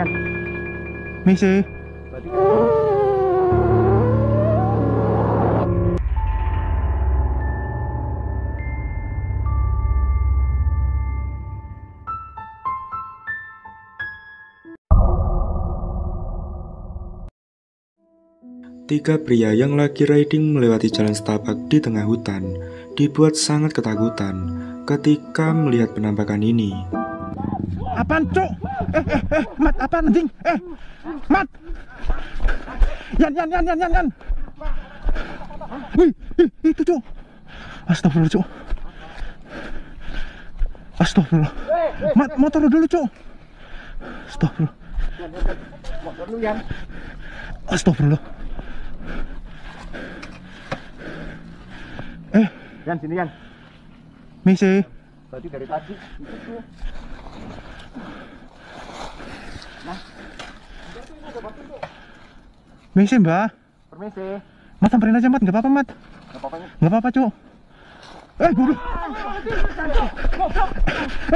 Yan. Misi. Tiga pria yang lagi riding melewati jalan setapak di tengah hutan dibuat sangat ketakutan ketika melihat penampakan ini. Apaan, Cuk? Mat, apaan anjing? Mat. Yan. Wih, itu, Cuk. Astagfirullah, Cuk. Astagfirullah. Mat, motor dulu, Cuk. Astagfirullah. Motor lu, Yan. Astagfirullah. Yan, sini, Yan. Misi. Tadi dari tadi. Itu tuh. Nah. Misi, Mbak. Permisi. Mat, samperin aja, Mat. Nggak apa-apa, Mat. Nggak apa-apa, Yan. Nggak apa-apa, Cuk. Guru.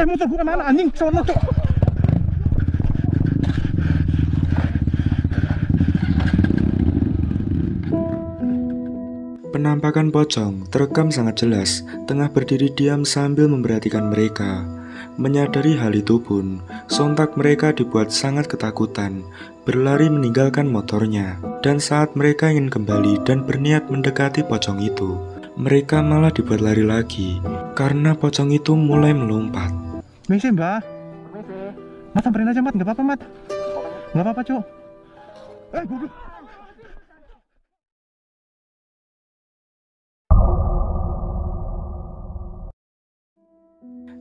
Motor gua mana, anjing? Sono, Cuk. Penampakan pocong terekam sangat jelas, tengah berdiri diam sambil memperhatikan mereka. Menyadari hal itu pun, sontak mereka dibuat sangat ketakutan, berlari meninggalkan motornya. Dan saat mereka ingin kembali dan berniat mendekati pocong itu, mereka malah dibuat lari lagi, karena pocong itu mulai melompat. Misi, Mbak. Permisi. Mat, samperin aja, Mat. Nggak apa-apa, Mat. Nggak apa-apa, Cuk. Guru.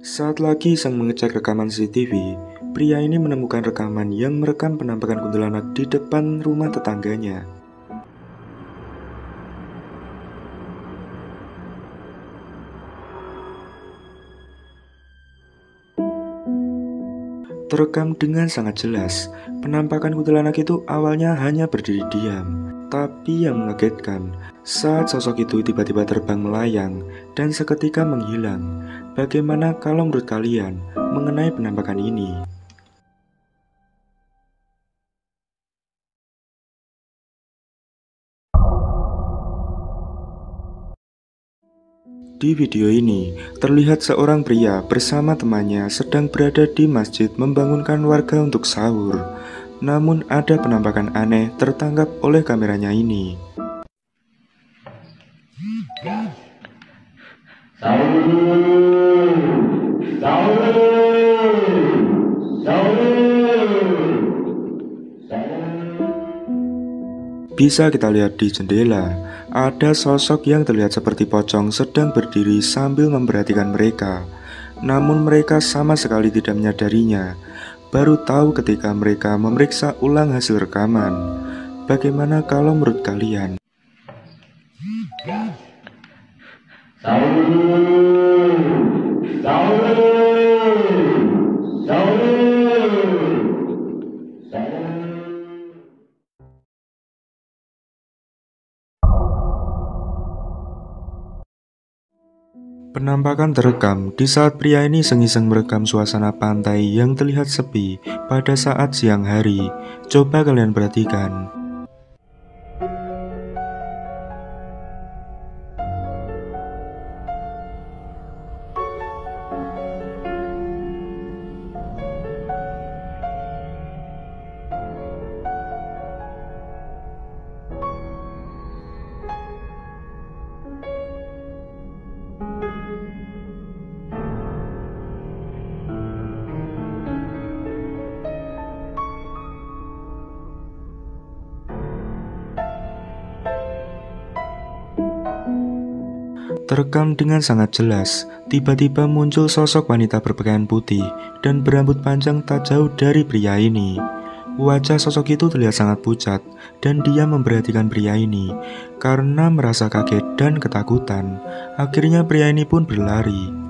Saat lagi sang mengecek rekaman CCTV, pria ini menemukan rekaman yang merekam penampakan kuntilanak di depan rumah tetangganya. Terekam dengan sangat jelas, penampakan kuntilanak itu awalnya hanya berdiri diam. Tapi yang mengagetkan, saat sosok itu tiba-tiba terbang melayang dan seketika menghilang. Bagaimana kalau menurut kalian mengenai penampakan ini? Di video ini, terlihat seorang pria bersama temannya sedang berada di masjid membangunkan warga untuk sahur. Namun ada penampakan aneh tertangkap oleh kameranya ini. Bisa kita lihat di jendela, ada sosok yang terlihat seperti pocong sedang berdiri sambil memperhatikan mereka. Namun mereka sama sekali tidak menyadarinya. Baru tahu ketika mereka memeriksa ulang hasil rekaman. Bagaimana kalau menurut kalian? Penampakan terekam di saat pria ini iseng-iseng merekam suasana pantai yang terlihat sepi pada saat siang hari. Coba kalian perhatikan. Terekam dengan sangat jelas, tiba-tiba muncul sosok wanita berpakaian putih dan berambut panjang tak jauh dari pria ini. Wajah sosok itu terlihat sangat pucat dan dia memperhatikan pria ini. Karena merasa kaget dan ketakutan, akhirnya pria ini pun berlari.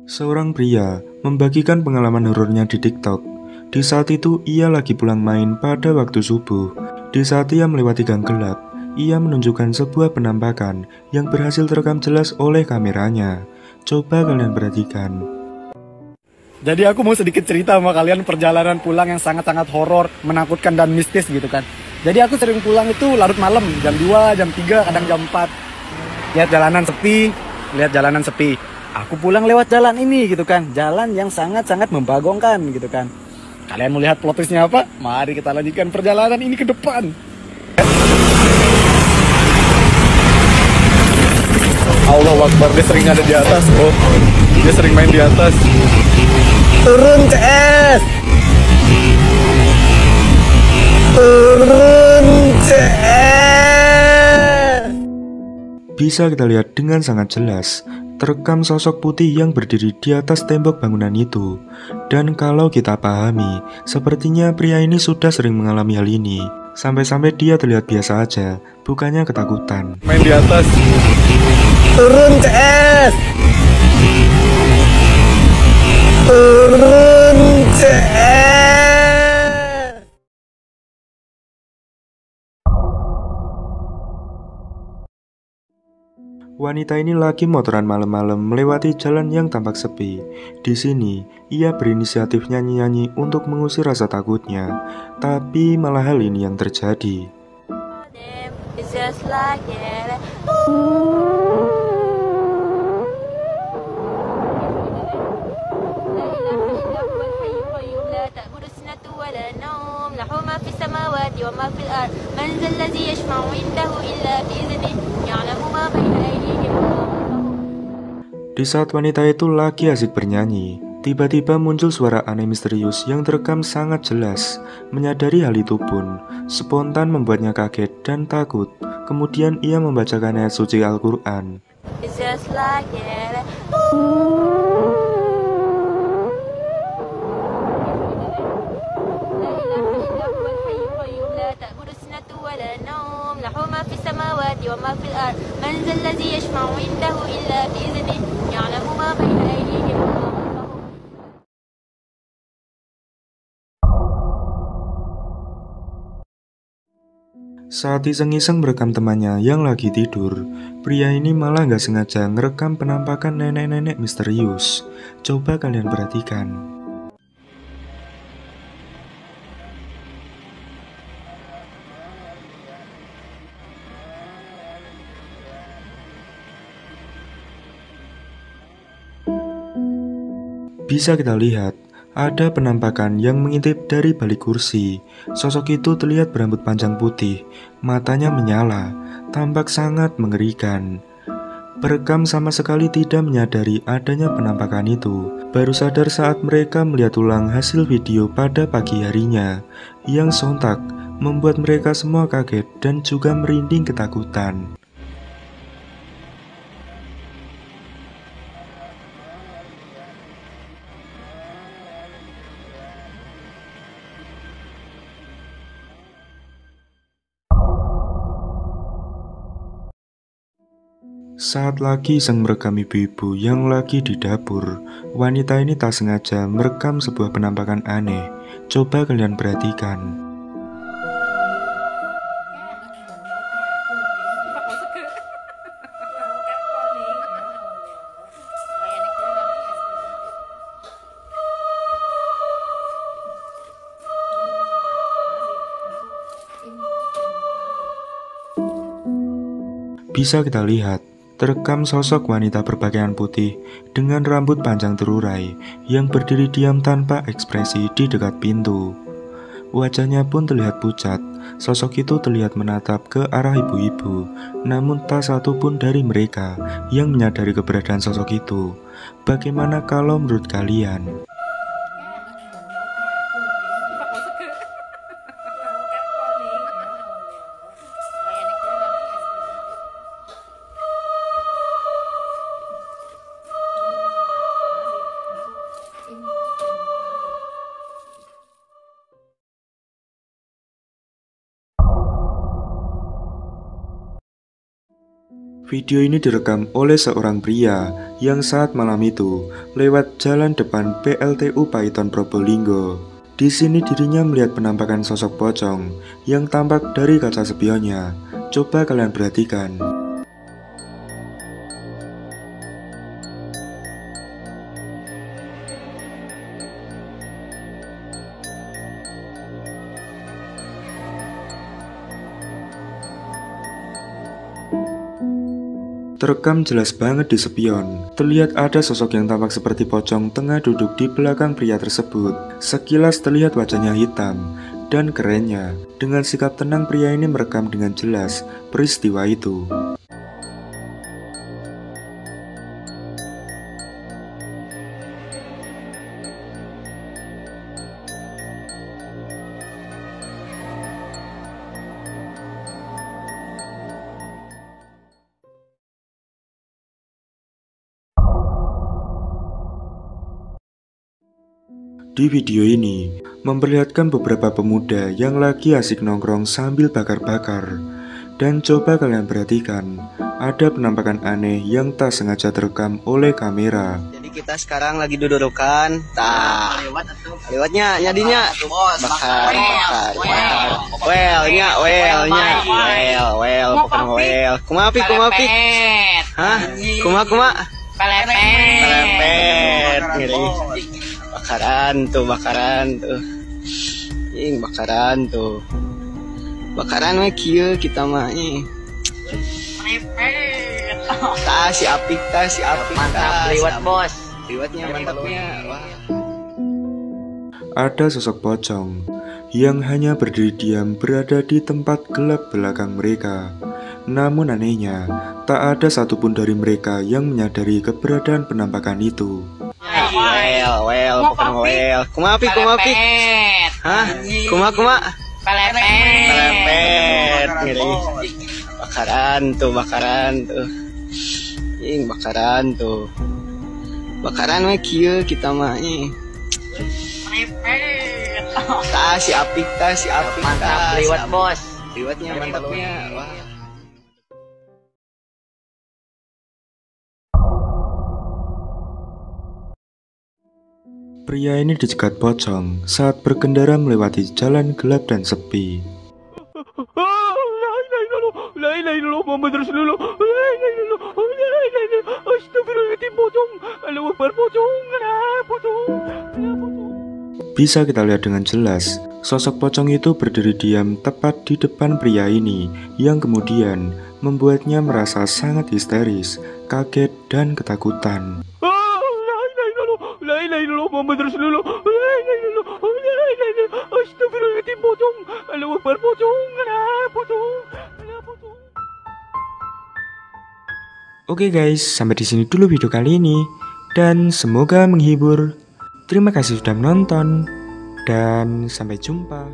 Seorang pria membagikan pengalaman horornya di TikTok. Di saat itu ia lagi pulang main pada waktu subuh. Di saat ia melewati gang gelap, ia menunjukkan sebuah penampakan yang berhasil terekam jelas oleh kameranya. Coba kalian perhatikan. Jadi aku mau sedikit cerita sama kalian perjalanan pulang yang sangat-sangat horor, menakutkan dan mistis gitu kan. Jadi aku sering pulang itu larut malam, jam 2, jam 3, kadang jam 4. Lihat jalanan sepi. Aku pulang lewat jalan ini gitu kan. Jalan yang sangat-sangat membagongkan gitu kan. Kalian mau lihat plot twistnya apa? Mari kita lanjutkan perjalanan ini ke depan. Allahu Akbar, dia sering ada di atas. Oh, dia sering main di atas. Turun CS. Turun CS. Bisa kita lihat dengan sangat jelas, terekam sosok putih yang berdiri di atas tembok bangunan itu. Dan kalau kita pahami, sepertinya pria ini sudah sering mengalami hal ini. Sampai-sampai dia terlihat biasa aja, bukannya ketakutan. Main di atas. Turun CS. Turun CS. Wanita ini lagi motoran malam-malam melewati jalan yang tampak sepi. Di sini, ia berinisiatif nyanyi-nyanyi untuk mengusir rasa takutnya. Tapi malah hal ini yang terjadi. It's just like it. Di saat wanita itu lagi asik bernyanyi, tiba-tiba muncul suara aneh misterius yang terekam sangat jelas. Menyadari hal itu pun, spontan membuatnya kaget dan takut. Kemudian ia membacakan ayat suci Al-Quran. It's just like it. Saat iseng-iseng merekam temannya yang lagi tidur, pria ini malah nggak sengaja ngerekam penampakan nenek-nenek misterius. Coba kalian perhatikan. Bisa kita lihat, ada penampakan yang mengintip dari balik kursi. Sosok itu terlihat berambut panjang putih, matanya menyala, tampak sangat mengerikan. Perekam sama sekali tidak menyadari adanya penampakan itu. Baru sadar saat mereka melihat ulang hasil video pada pagi harinya, yang sontak membuat mereka semua kaget dan juga merinding ketakutan. Saat lagi iseng merekam ibu-ibu yang lagi di dapur, wanita ini tak sengaja merekam sebuah penampakan aneh. Coba kalian perhatikan. Bisa kita lihat, terekam sosok wanita berpakaian putih dengan rambut panjang terurai yang berdiri diam tanpa ekspresi di dekat pintu. Wajahnya pun terlihat pucat. Sosok itu terlihat menatap ke arah ibu-ibu, namun tak satu pun dari mereka yang menyadari keberadaan sosok itu. Bagaimana kalau menurut kalian? Video ini direkam oleh seorang pria yang saat malam itu lewat jalan depan PLTU Paiton Probolinggo. Di sini dirinya melihat penampakan sosok pocong yang tampak dari kaca spionnya. Coba kalian perhatikan. Terekam jelas banget di spion. Terlihat ada sosok yang tampak seperti pocong tengah duduk di belakang pria tersebut. Sekilas terlihat wajahnya hitam dan kerennya. Dengan sikap tenang pria ini merekam dengan jelas peristiwa itu. Di video ini, memperlihatkan beberapa pemuda yang lagi asik nongkrong sambil bakar-bakar. Dan coba kalian perhatikan, ada penampakan aneh yang tak sengaja terekam oleh kamera. Jadi kita sekarang lagi dudukan, lewatnya nyadinya bakar, pokoknya well. Kumapi, hah, kuma, pelepet, ngeri. Bakaran tuh, bakaran mah kieu kita mah si apik mantap liwat bos, liwatnya mantapnya. Wah. Ada sosok pocong yang hanya berdiri diam berada di tempat gelap belakang mereka. Namun anehnya, tak ada satupun dari mereka yang menyadari keberadaan penampakan itu. Pokoknya kumapi, hah, kuma, pelepet, ngeri. Bakaran mah kieu kita mah si apik mantap liwat bos, liwatnya mantapnya. Wah. Pria ini dicegat pocong saat berkendara melewati jalan gelap dan sepi. Bisa kita lihat dengan jelas, sosok pocong itu berdiri diam tepat di depan pria ini, yang kemudian membuatnya merasa sangat histeris, kaget, dan ketakutan. Oke guys, sampai di sini dulu video kali ini dan semoga menghibur. Terima kasih sudah menonton dan sampai jumpa.